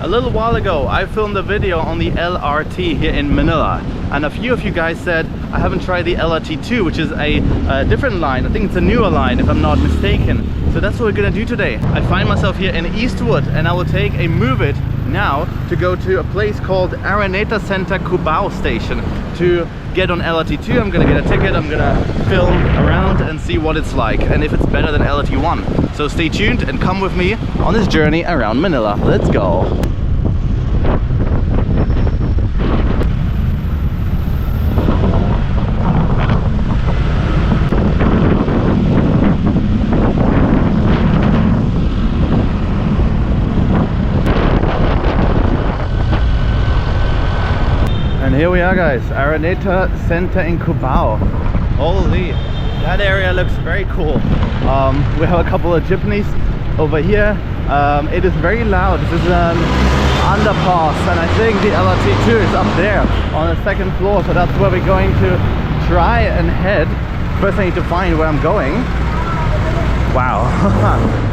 A little while ago I filmed a video on the LRT here in Manila, and a few of you guys said I haven't tried the LRT 2, which is a different line. I think it's a newer line if I'm not mistaken. So that's what we're gonna do today. I find myself here in Eastwood and I will take a Move It now to go to a place called Araneta Center Cubao station to get on LRT 2. I'm gonna get a ticket, I'm gonna film around and see what it's like and if it's better than LRT 1. So stay tuned and come with me on this journey around Manila. Let's go. And here we are, guys, Araneta Center in Cubao. Holy, that area looks very cool. We have a couple of jeepneys over here. It is very loud. This is an underpass, and I think the LRT 2 is up there on the second floor, so that's where we're going to try and head. First I need to find where I'm going. Wow.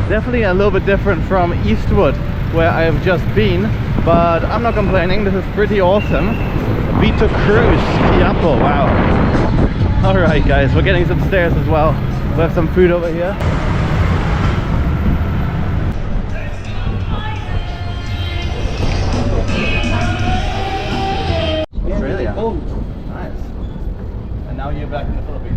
Definitely a little bit different from Eastwood, where I have just been, but I'm not complaining. This is pretty awesome. Vita Cruise, Cubao, wow. Alright guys, we're getting some stairs as well. We have some food over here. Australia. Nice. And now you're back in the Philippines.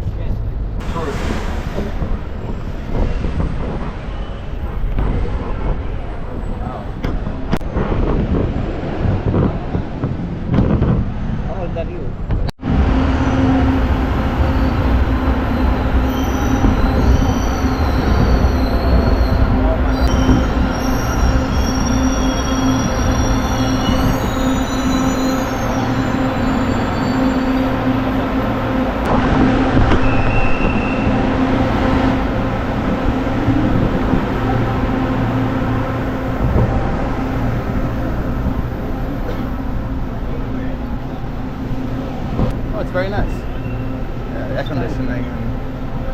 Very nice. Yeah, air conditioning.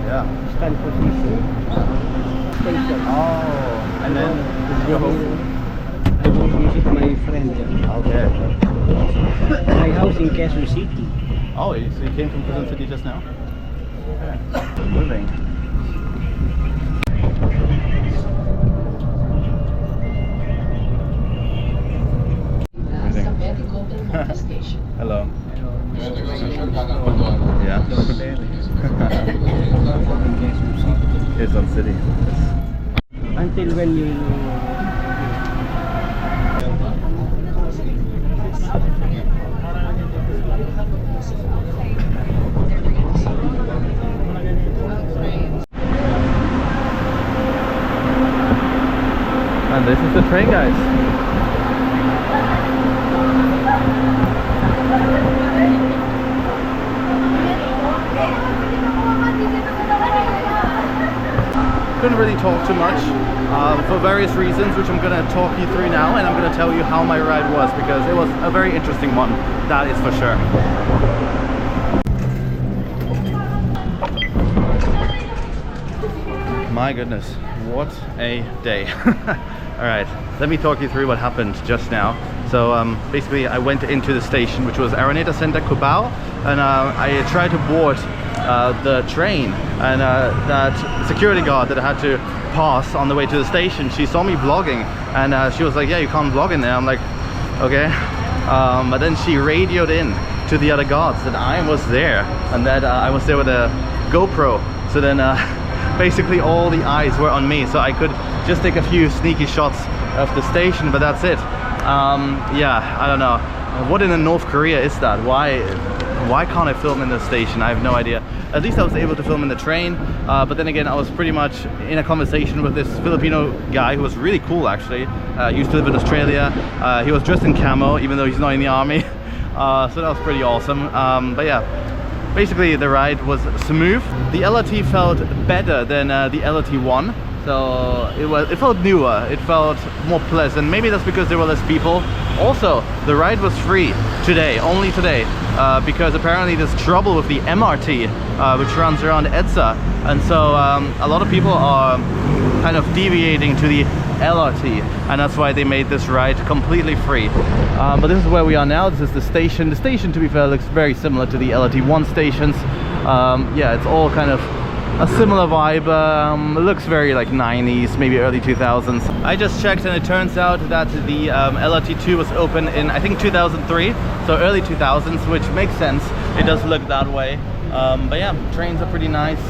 Yeah. Stand position. Station. Oh, and then I will visit my friend. Okay. My house in Quezon City. Oh, so you came from Quezon City just now? Okay. Moving. Hello. Yeah. Quezon City. Until when you and this is the train, guys. Couldn't really talk too much for various reasons, which I'm going to talk you through now, and I'm going to tell you how my ride was, because it was a very interesting one, that is for sure. My goodness, what a day. Alright, let me talk you through what happened just now. So basically I went into the station, which was Araneta Center Cubao, and I tried to board the train, and that security guard that I had to pass on the way to the station, she saw me vlogging, and she was like, yeah, you can't vlog in there. I'm like, okay. But then she radioed in to the other guards that I was there, and that I was there with a GoPro. So then basically all the eyes were on me, so I could just take a few sneaky shots of the station, but that's it. Yeah, I don't know. What in North Korea is that? Why can't I film in the station? I have no idea. At least I was able to film in the train, but then again I was pretty much in a conversation with this Filipino guy who was really cool actually. Used to live in Australia. He was dressed in camo even though he's not in the army. So that was pretty awesome. But yeah, basically the ride was smooth. The LRT felt better than the LRT 1. So it felt newer, it felt more pleasant. Maybe that's because there were less people. Also, the ride was free today, only today, because apparently there's trouble with the MRT, which runs around EDSA, and so a lot of people are kind of deviating to the LRT, and that's why they made this ride completely free. But this is where we are now. This is the station. The station, to be fair, looks very similar to the LRT1 stations. Yeah, it's all kind of a similar vibe. It looks very like 90s, maybe early 2000s. I just checked and it turns out that the LRT2 was open in, I think, 2003, so early 2000s, which makes sense. It does look that way. But yeah, trains are pretty nice.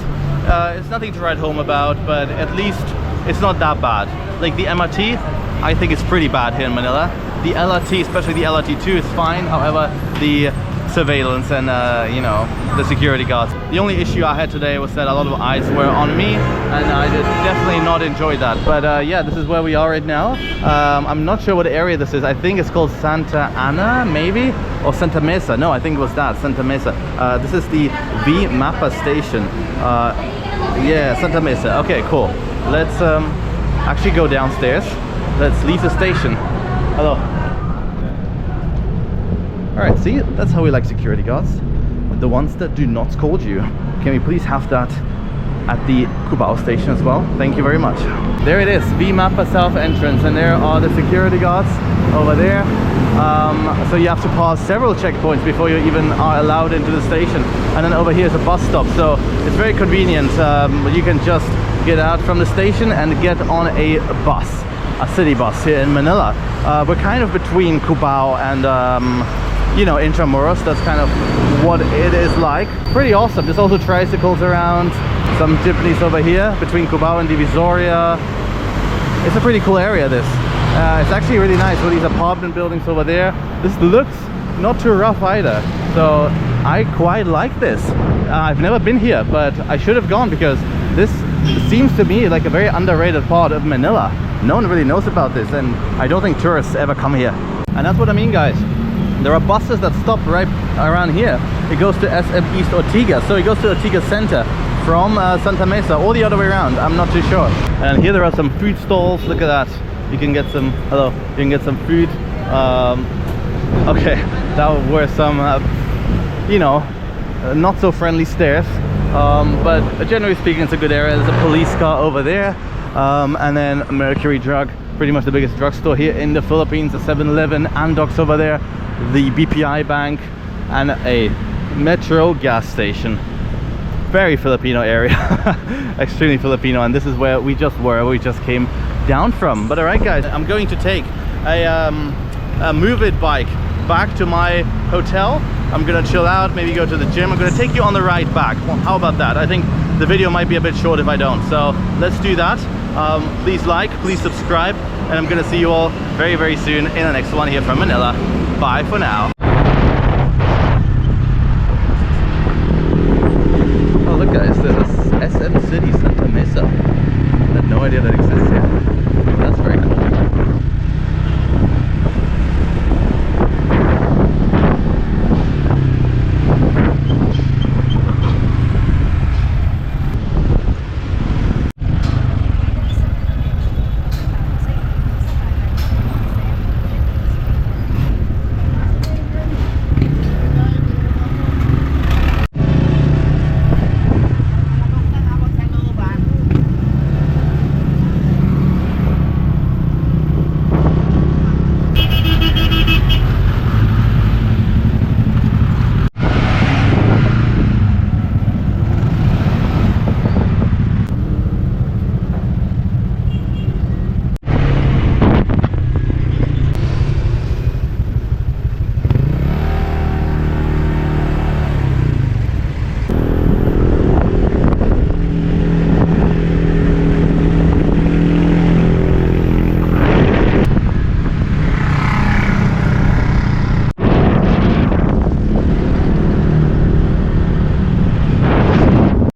It's nothing to write home about, but at least it's not that bad. Like the MRT, I think it's pretty bad here in Manila. The LRT, especially the LRT2, is fine. However, the surveillance and you know, the security guards. The only issue I had today was that a lot of eyes were on me, and I did definitely not enjoy that. But yeah, this is where we are right now. I'm not sure what area this is. I think it's called Santa Ana, maybe, or Santa Mesa. No, I think it was that, Santa Mesa. This is the Vapa station. Yeah, Santa Mesa. Okay, cool. Let's actually go downstairs. Let's leave the station. Hello. Alright, see, that's how we like security guards. The ones that do not scold you. Can we please have that at the Cubao station as well? Thank you very much. There it is, Vapa South entrance, and there are the security guards over there. So you have to pass several checkpoints before you even are allowed into the station. And then over here is a bus stop, so it's very convenient. You can just get out from the station and get on a bus, a city bus here in Manila. We're kind of between Cubao and you know, Intramuros. That's kind of what it is like. Pretty awesome. There's also tricycles around, some jeepneys over here between Cubao and Divisoria. It's a pretty cool area, this. It's actually really nice with these apartment buildings over there. This looks not too rough either, so I quite like this. I've never been here, but I should have gone, because this seems to me like a very underrated part of Manila. No one really knows about this, and I don't think tourists ever come here. And that's what I mean, guys. There are buses that stop right around here. It goes to SM East Ortigas, so it goes to Ortigas Center from Santa Mesa, or the other way around, I'm not too sure. And here there are some food stalls. Look at that. You can get some, hello, you can get some food. Okay, that were some, you know, not so friendly stairs. But generally speaking, it's a good area. There's a police car over there. And then Mercury Drug, pretty much the biggest drugstore here in the Philippines. A 7-Eleven, Andox over there, the BPI Bank, and a Metro gas station. Very Filipino area. Extremely Filipino, and this is where we just were, we just came down from. But alright guys, I'm going to take a Move It bike back to my hotel. I'm gonna chill out, maybe go to the gym. I'm gonna take you on the ride back. Well, how about that? I think the video might be a bit short if I don't, so let's do that. Please like, please subscribe, and I'm gonna see you all very, very soon in the next one here from Manila. Bye for now.